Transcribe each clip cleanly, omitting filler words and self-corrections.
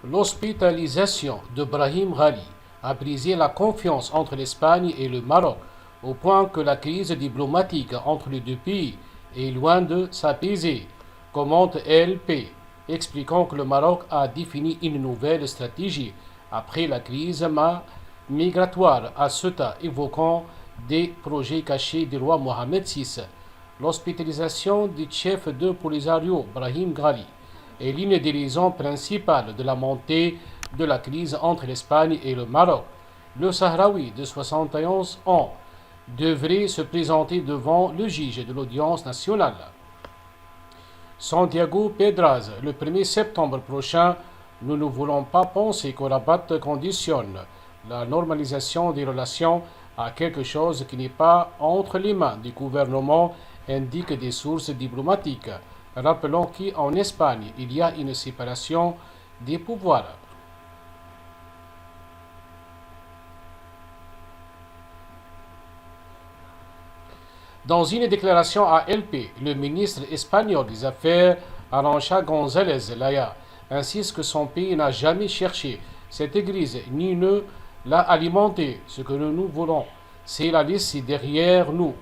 L'hospitalisation de Brahim Ghali a brisé la confiance entre l'Espagne et le Maroc, au point que la crise diplomatique entre les deux pays est loin de s'apaiser, commente LP, expliquant que le Maroc a défini une nouvelle stratégie après la crise migratoire à Ceuta, évoquant des projets cachés du roi Mohamed VI. L'hospitalisation du chef de Polisario, Brahim Ghali, est l'une des raisons principales de la montée de la crise entre l'Espagne et le Maroc. Le Sahraoui de 71 ans devrait se présenter devant le juge de l'audience nationale. Santiago Pedraz, le 1er septembre prochain, nous ne voulons pas penser que Rabat conditionne la normalisation des relations à quelque chose qui n'est pas entre les mains du gouvernement, indiquent des sources diplomatiques. Rappelons qu'en Espagne, il y a une séparation des pouvoirs. Dans une déclaration à LP, le ministre espagnol des Affaires, Arantxa González Laya, insiste que son pays n'a jamais cherché cette église ni ne l'a alimentée. Ce que nous voulons, c'est la laisser derrière nous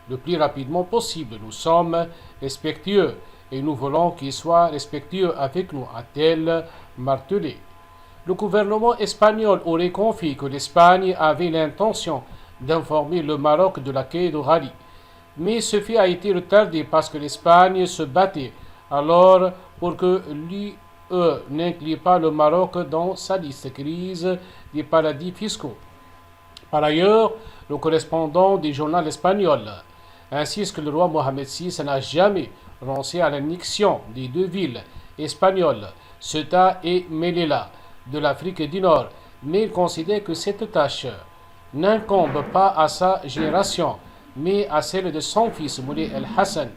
le plus rapidement possible. Nous sommes respectueux et nous voulons qu'il soit respectueux avec nous, a-t-elle martelé. Le gouvernement espagnol aurait confié que l'Espagne avait l'intention d'informer le Maroc de la quai de Ghali. Mais ce fait a été retardé parce que l'Espagne se battait alors pour que l'UE n'inclut pas le Maroc dans sa liste grise des paradis fiscaux. Par ailleurs, le correspondant du journal espagnol insiste que le roi Mohamed VI n'a jamais renoncé à l'annexion des deux villes espagnoles, Ceuta et Melilla, de l'Afrique du Nord, mais il considère que cette tâche n'incombe pas à sa génération, mais à celle de son fils Moulay El-Hassan,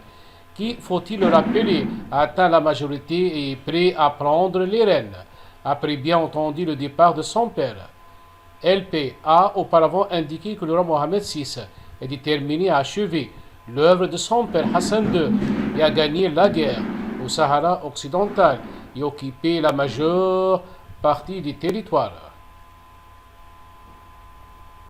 qui, faut-il le rappeler, a atteint la majorité et est prêt à prendre les rênes, après bien entendu le départ de son père. LP a auparavant indiqué que le roi Mohamed VI est déterminé à achever l'œuvre de son père Hassan II et à gagner la guerre au Sahara occidental et occuper la majeure partie du territoire.